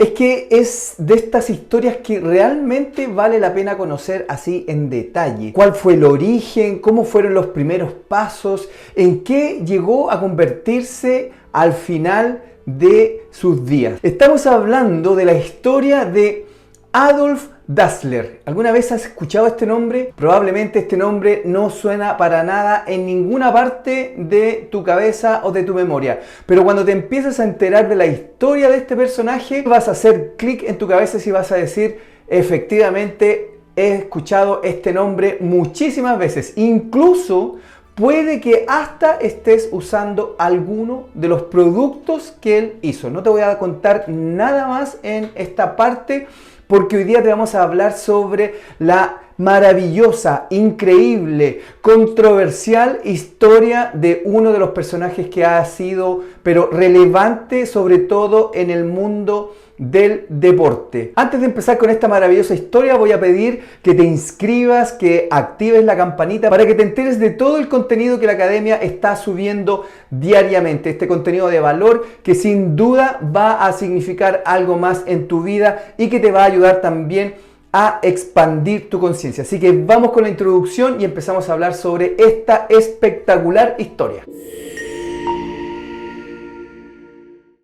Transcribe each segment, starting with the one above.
Es que es de estas historias que realmente vale la pena conocer así en detalle. ¿Cuál fue el origen? ¿Cómo fueron los primeros pasos? ¿En qué llegó a convertirse al final de sus días? Estamos hablando de la historia de Adolf Dassler. ¿Alguna vez has escuchado este nombre? Probablemente este nombre no suena para nada en ninguna parte de tu cabeza o de tu memoria. Pero cuando te empiezas a enterar de la historia de este personaje, vas a hacer clic en tu cabeza y vas a decir, efectivamente, he escuchado este nombre muchísimas veces. Incluso puede que hasta estés usando alguno de los productos que él hizo. No te voy a contar nada más en esta parte, porque hoy día te vamos a hablar sobre la maravillosa, increíble, controversial historia de uno de los personajes que ha sido, pero relevante sobre todo en el mundo del deporte. Antes de empezar con esta maravillosa historia, voy a pedir que te inscribas, que actives la campanita para que te enteres de todo el contenido que la Academia está subiendo diariamente. Este contenido de valor que sin duda va a significar algo más en tu vida y que te va a ayudar también a expandir tu conciencia. Así que vamos con la introducción y empezamos a hablar sobre esta espectacular historia.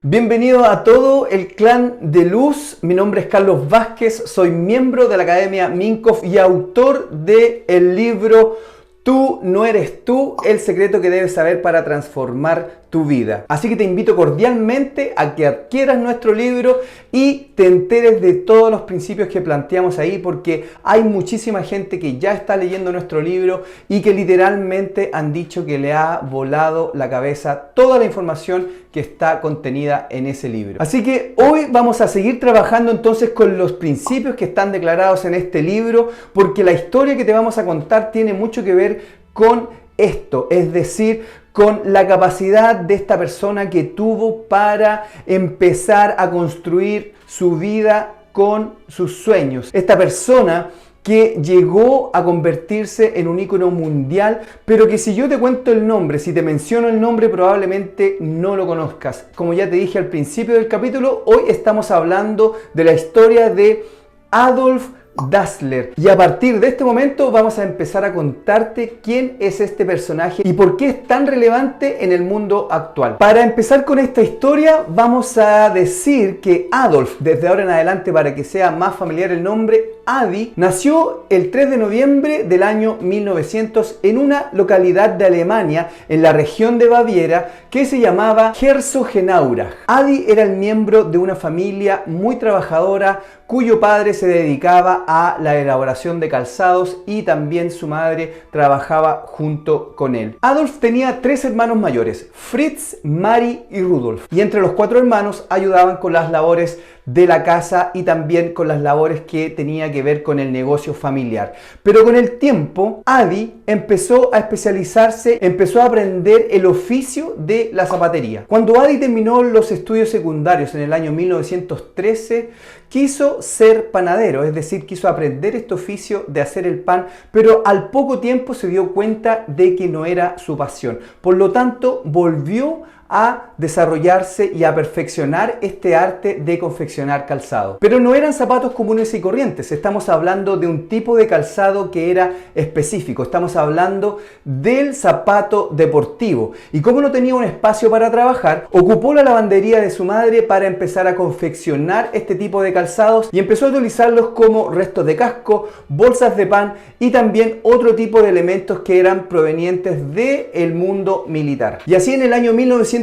Bienvenido a todo el clan de luz. Mi nombre es Carlos Vázquez, soy miembro de la Academia Minkoff y autor del libro Tú no eres tú, el secreto que debes saber para transformar tu vida. Así que te invito cordialmente a que adquieras nuestro libro y te enteres de todos los principios que planteamos ahí, porque hay muchísima gente que ya está leyendo nuestro libro y que literalmente han dicho que le ha volado la cabeza toda la información que está contenida en ese libro. Así que hoy vamos a seguir trabajando entonces con los principios que están declarados en este libro, porque la historia que te vamos a contar tiene mucho que ver con esto, es decir, con la capacidad de esta persona que tuvo para empezar a construir su vida con sus sueños. Esta persona que llegó a convertirse en un ícono mundial, pero que si yo te cuento el nombre, si te menciono el nombre, probablemente no lo conozcas. Como ya te dije al principio del capítulo, hoy estamos hablando de la historia de Adolf Dassler. Y a partir de este momento vamos a empezar a contarte quién es este personaje y por qué es tan relevante en el mundo actual. Para empezar con esta historia vamos a decir que Adolf, desde ahora en adelante para que sea más familiar el nombre, Adi, nació el 3 de noviembre del año 1900 en una localidad de Alemania, en la región de Baviera, que se llamaba Herzogenaurach. Adi era el miembro de una familia muy trabajadora, cuyo padre se dedicaba a la elaboración de calzados y también su madre trabajaba junto con él. Adolf tenía 3 hermanos mayores, Fritz, Mary y Rudolf, y entre los 4 hermanos ayudaban con las labores de la casa y también con las labores que tenía que ver con el negocio familiar. Pero con el tiempo, Adi empezó a especializarse, empezó a aprender el oficio de la zapatería. Cuando Adi terminó los estudios secundarios en el año 1913, quiso ser panadero, es decir, quiso aprender este oficio de hacer el pan, pero al poco tiempo se dio cuenta de que no era su pasión. Por lo tanto, volvió a desarrollarse y a perfeccionar este arte de confeccionar calzado. Pero no eran zapatos comunes y corrientes, estamos hablando de un tipo de calzado que era específico, estamos hablando del zapato deportivo. Y como no tenía un espacio para trabajar, ocupó la lavandería de su madre para empezar a confeccionar este tipo de calzados y empezó a utilizarlos como restos de casco, bolsas de pan y también otro tipo de elementos que eran provenientes del mundo militar. Y así en el año 1920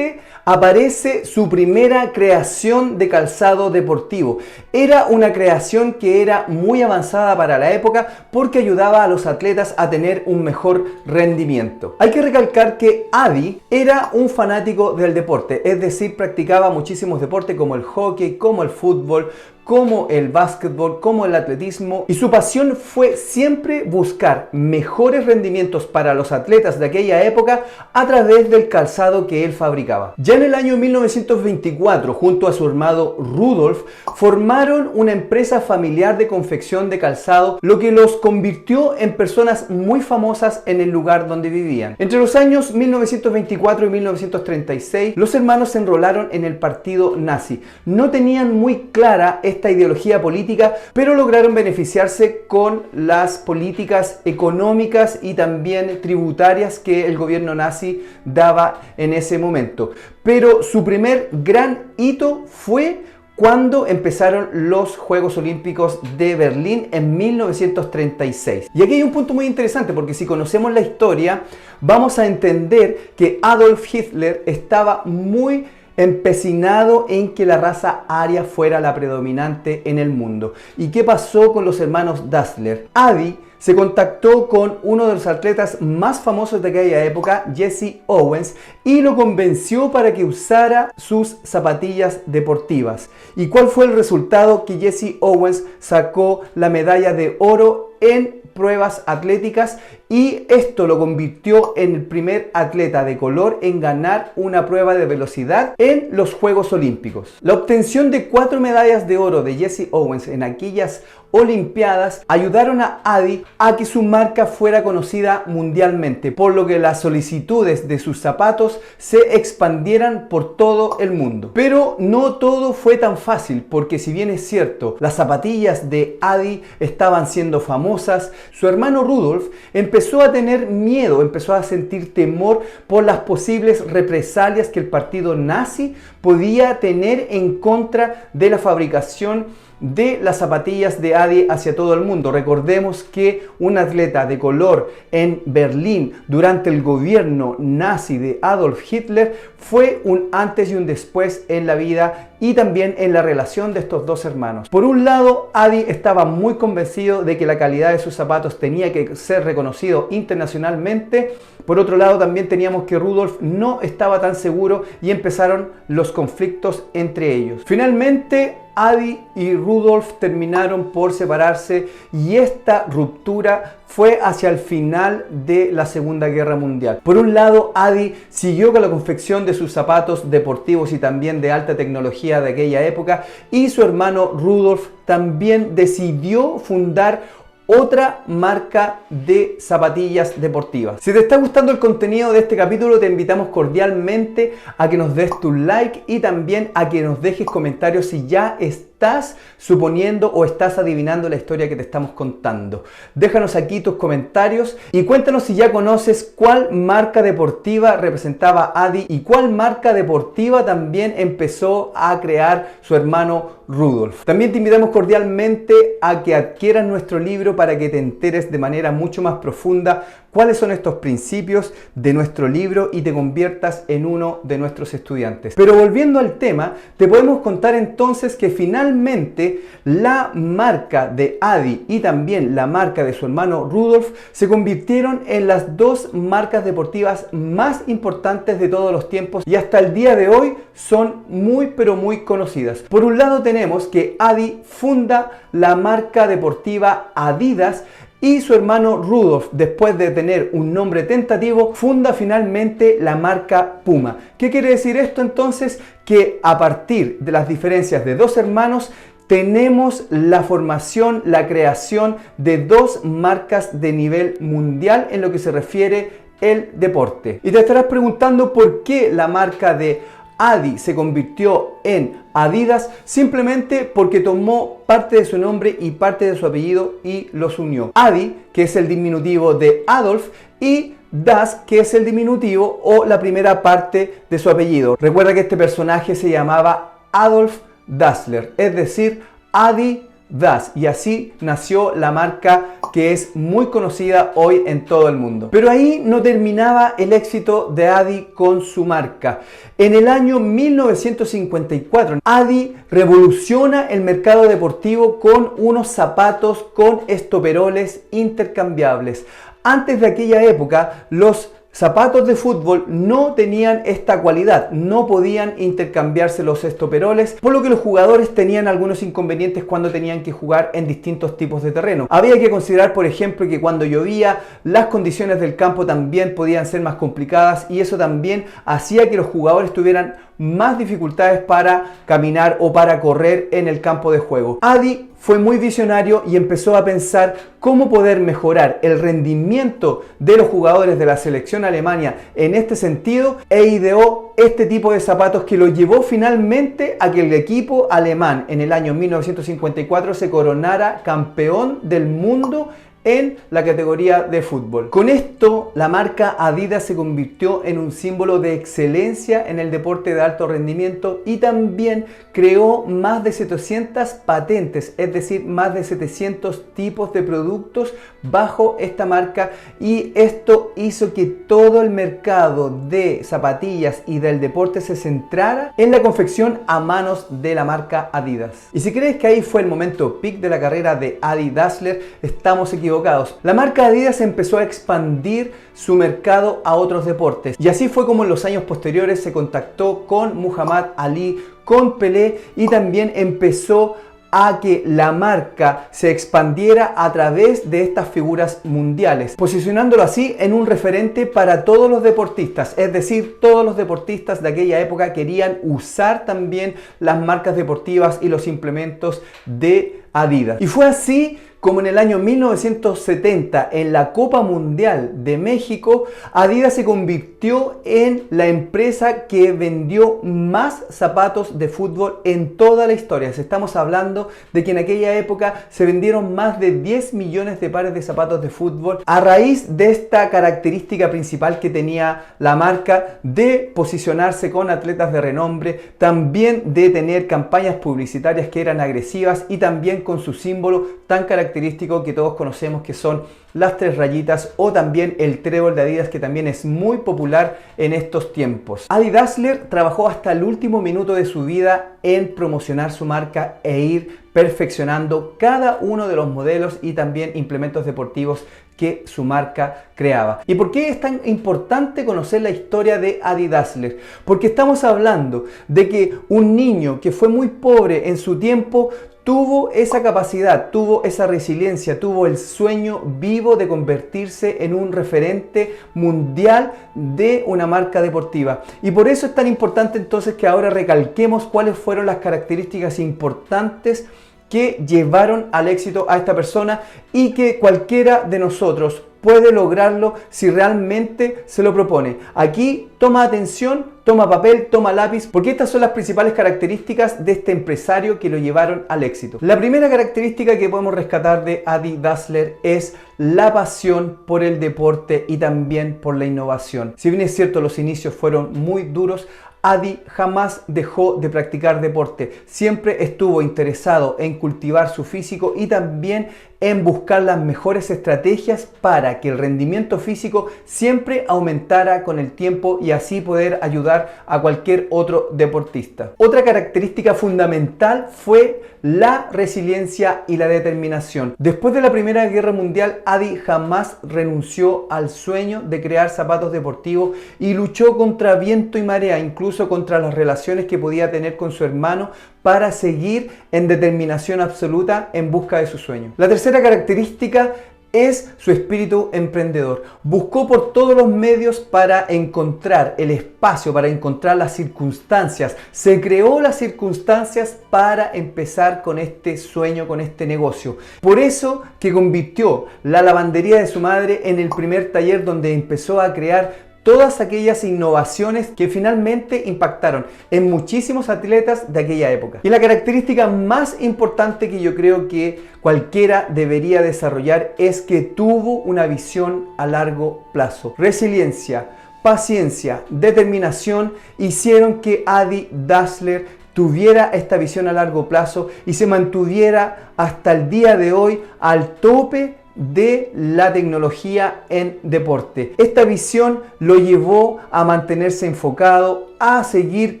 aparece su primera creación de calzado deportivo. Era una creación que era muy avanzada para la época porque ayudaba a los atletas a tener un mejor rendimiento. Hay que recalcar que Adi era un fanático del deporte, es decir, practicaba muchísimos deportes como el hockey, como el fútbol, como el básquetbol, como el atletismo, y su pasión fue siempre buscar mejores rendimientos para los atletas de aquella época a través del calzado que él fabricaba. Ya en el año 1924, junto a su hermano Rudolf, formaron una empresa familiar de confección de calzado, lo que los convirtió en personas muy famosas en el lugar donde vivían. Entre los años 1924 y 1936, los hermanos se enrolaron en el partido nazi. No tenían muy clara esta ideología política, pero lograron beneficiarse con las políticas económicas y también tributarias que el gobierno nazi daba en ese momento. Pero su primer gran hito fue cuando empezaron los Juegos Olímpicos de Berlín en 1936. Y aquí hay un punto muy interesante, porque si conocemos la historia, vamos a entender que Adolf Hitler estaba muy empecinado en que la raza aria fuera la predominante en el mundo. ¿Y qué pasó con los hermanos Dassler? Adi se contactó con uno de los atletas más famosos de aquella época, Jesse Owens, y lo convenció para que usara sus zapatillas deportivas. ¿Y cuál fue el resultado? Que Jesse Owens sacó la medalla de oro en pruebas atléticas, y esto lo convirtió en el primer atleta de color en ganar una prueba de velocidad en los Juegos Olímpicos. La obtención de 4 medallas de oro de Jesse Owens en aquellas Olimpiadas ayudaron a Adi a que su marca fuera conocida mundialmente, por lo que las solicitudes de sus zapatos se expandieran por todo el mundo. Pero no todo fue tan fácil, porque si bien es cierto, las zapatillas de Adi estaban siendo famosas, su hermano Rudolf empezó a tener miedo, empezó a sentir temor por las posibles represalias que el partido nazi podía tener en contra de la fabricación de las zapatillas de Adi hacia todo el mundo. Recordemos que un atleta de color en Berlín durante el gobierno nazi de Adolf Hitler fue un antes y un después en la vida y también en la relación de estos dos hermanos. Por un lado, Adi estaba muy convencido de que la calidad de sus zapatos tenía que ser reconocido internacionalmente. Por otro lado, también teníamos que Rudolf no estaba tan seguro y empezaron los conflictos entre ellos. Finalmente, Adi y Rudolf terminaron por separarse, y esta ruptura fue hacia el final de la Segunda Guerra Mundial. Por un lado, Adi siguió con la confección de sus zapatos deportivos y también de alta tecnología de aquella época, y su hermano Rudolf también decidió fundar otra marca de zapatillas deportivas. Si te está gustando el contenido de este capítulo, te invitamos cordialmente a que nos des tu like y también a que nos dejes comentarios si ya estás suponiendo o estás adivinando la historia que te estamos contando. Déjanos aquí tus comentarios y cuéntanos si ya conoces cuál marca deportiva representaba a Adi y cuál marca deportiva también empezó a crear su hermano Rudolf. También te invitamos cordialmente a que adquieras nuestro libro para que te enteres de manera mucho más profunda cuáles son estos principios de nuestro libro y te conviertas en uno de nuestros estudiantes. Pero volviendo al tema, te podemos contar entonces que finalmente la marca de Adi y también la marca de su hermano Rudolf se convirtieron en las dos marcas deportivas más importantes de todos los tiempos, y hasta el día de hoy son muy pero muy conocidas. Por un lado tenemos que Adi funda la marca deportiva Adidas, y su hermano Rudolf, después de tener un nombre tentativo, funda finalmente la marca Puma. ¿Qué quiere decir esto entonces? Que a partir de las diferencias de dos hermanos, tenemos la formación, la creación de dos marcas de nivel mundial en lo que se refiere el deporte. Y te estarás preguntando por qué la marca de Adi se convirtió en Adidas. Simplemente porque tomó parte de su nombre y parte de su apellido y los unió. Adi, que es el diminutivo de Adolf, y Das, que es el diminutivo o la primera parte de su apellido. Recuerda que este personaje se llamaba Adolf Dassler, es decir, Adi Das, y así nació la marca que es muy conocida hoy en todo el mundo. Pero ahí no terminaba el éxito de Adi con su marca. En el año 1954, Adi revoluciona el mercado deportivo con unos zapatos con estoperoles intercambiables. Antes de aquella época, los zapatos de fútbol no tenían esta cualidad, no podían intercambiarse los estoperoles, por lo que los jugadores tenían algunos inconvenientes cuando tenían que jugar en distintos tipos de terreno. Había que considerar, por ejemplo, que cuando llovía, las condiciones del campo también podían ser más complicadas y eso también hacía que los jugadores tuvieran más dificultades para caminar o para correr en el campo de juego. Adi fue muy visionario y empezó a pensar cómo poder mejorar el rendimiento de los jugadores de la selección alemana en este sentido e ideó este tipo de zapatos que lo llevó finalmente a que el equipo alemán en el año 1954 se coronara campeón del mundo en la categoría de fútbol. Con esto, la marca Adidas se convirtió en un símbolo de excelencia en el deporte de alto rendimiento y también creó más de 700 patentes, es decir, más de 700 tipos de productos bajo esta marca, y esto hizo que todo el mercado de zapatillas y del deporte se centrara en la confección a manos de la marca Adidas. Y si crees que ahí fue el momento peak de la carrera de Adi Dassler, estamos equivocados. La marca Adidas empezó a expandir su mercado a otros deportes y así fue como en los años posteriores se contactó con Muhammad Ali, con Pelé, y también empezó a que la marca se expandiera a través de estas figuras mundiales, posicionándolo así en un referente para todos los deportistas, es decir, todos los deportistas de aquella época querían usar también las marcas deportivas y los implementos de Adidas. Y fue así como en el año 1970, en la Copa Mundial de México, Adidas se convirtió en la empresa que vendió más zapatos de fútbol en toda la historia. Estamos hablando de que en aquella época se vendieron más de 10 millones de pares de zapatos de fútbol a raíz de esta característica principal que tenía la marca de posicionarse con atletas de renombre, también de tener campañas publicitarias que eran agresivas y también con su símbolo tan característico que todos conocemos, que son las 3 rayitas o también el trébol de Adidas, que también es muy popular en estos tiempos. Adi Dassler trabajó hasta el último minuto de su vida en promocionar su marca e ir perfeccionando cada uno de los modelos y también implementos deportivos que su marca creaba. ¿Y por qué es tan importante conocer la historia de Adi Dassler? Porque estamos hablando de que un niño que fue muy pobre en su tiempo tuvo esa capacidad, tuvo esa resiliencia, tuvo el sueño vivo de convertirse en un referente mundial de una marca deportiva. Y por eso es tan importante entonces que ahora recalquemos cuáles fueron las características importantes que llevaron al éxito a esta persona y que cualquiera de nosotros puede lograrlo si realmente se lo propone. Aquí toma atención, toma papel, toma lápiz, porque estas son las principales características de este empresario que lo llevaron al éxito. La primera característica que podemos rescatar de Adi Dassler es la pasión por el deporte y también por la innovación. Si bien es cierto, los inicios fueron muy duros, Adi jamás dejó de practicar deporte, siempre estuvo interesado en cultivar su físico y también en buscar las mejores estrategias para que el rendimiento físico siempre aumentara con el tiempo y así poder ayudar a cualquier otro deportista. Otra característica fundamental fue la resiliencia y la determinación. Después de la Primera Guerra Mundial, Adi jamás renunció al sueño de crear zapatos deportivos y luchó contra viento y marea, incluso contra las relaciones que podía tener con su hermano, para seguir en determinación absoluta en busca de su sueño. La tercera característica es su espíritu emprendedor. Buscó por todos los medios para encontrar el espacio, para encontrar las circunstancias. Se creó las circunstancias para empezar con este sueño, con este negocio. Por eso que convirtió la lavandería de su madre en el primer taller donde empezó a crear todas aquellas innovaciones que finalmente impactaron en muchísimos atletas de aquella época. Y la característica más importante que yo creo que cualquiera debería desarrollar es que tuvo una visión a largo plazo. Resiliencia, paciencia, determinación hicieron que Adi Dassler tuviera esta visión a largo plazo y se mantuviera hasta el día de hoy al tope de la tecnología en deporte. Esta visión lo llevó a mantenerse enfocado, a seguir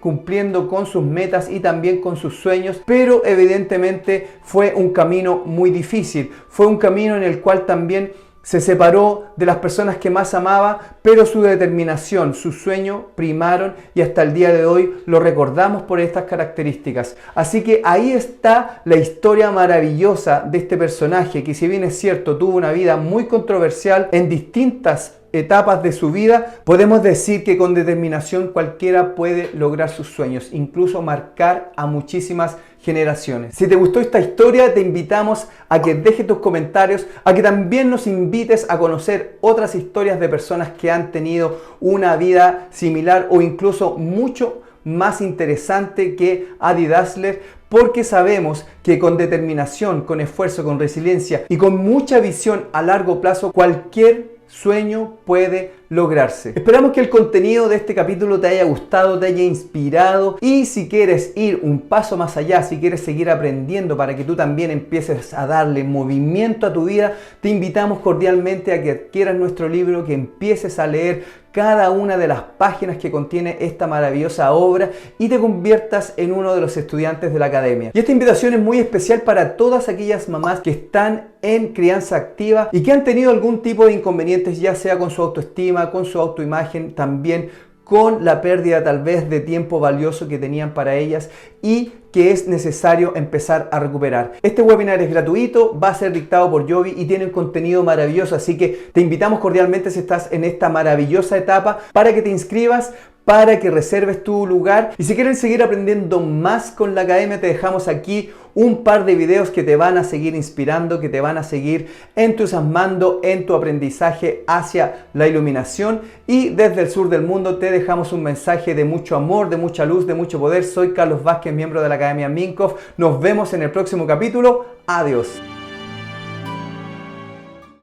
cumpliendo con sus metas y también con sus sueños, pero evidentemente fue un camino muy difícil, fue un camino en el cual también se separó de las personas que más amaba, pero su determinación, su sueño primaron y hasta el día de hoy lo recordamos por estas características. Así que ahí está la historia maravillosa de este personaje que, si bien es cierto, tuvo una vida muy controversial en distintas etapas de su vida, podemos decir que con determinación cualquiera puede lograr sus sueños, incluso marcar a muchísimas generaciones. Si te gustó esta historia, te invitamos a que dejes tus comentarios, a que también nos invites a conocer otras historias de personas que han tenido una vida similar o incluso mucho más interesante que Adi Dassler, porque sabemos que con determinación, con esfuerzo, con resiliencia y con mucha visión a largo plazo, cualquier sueño puede lograrse. Esperamos que el contenido de este capítulo te haya gustado, te haya inspirado, y si quieres ir un paso más allá, si quieres seguir aprendiendo para que tú también empieces a darle movimiento a tu vida, te invitamos cordialmente a que adquieras nuestro libro, que empieces a leer cada una de las páginas que contiene esta maravillosa obra y te conviertas en uno de los estudiantes de la academia. Y esta invitación es muy especial para todas aquellas mamás que están en crianza activa y que han tenido algún tipo de inconvenientes, ya sea con su autoestima, con su autoimagen, también con la pérdida tal vez de tiempo valioso que tenían para ellas y que es necesario empezar a recuperar. Este webinar es gratuito, va a ser dictado por Yobi y tiene un contenido maravilloso, así que te invitamos cordialmente, si estás en esta maravillosa etapa, para que te inscribas, para que reserves tu lugar. Y si quieren seguir aprendiendo más con la academia, te dejamos aquí un par de videos que te van a seguir inspirando, que te van a seguir entusiasmando en tu aprendizaje hacia la iluminación. Y desde el sur del mundo te dejamos un mensaje de mucho amor, de mucha luz, de mucho poder. Soy Carlos Vázquez, miembro de la Academia Minkoff. Nos vemos en el próximo capítulo. Adiós.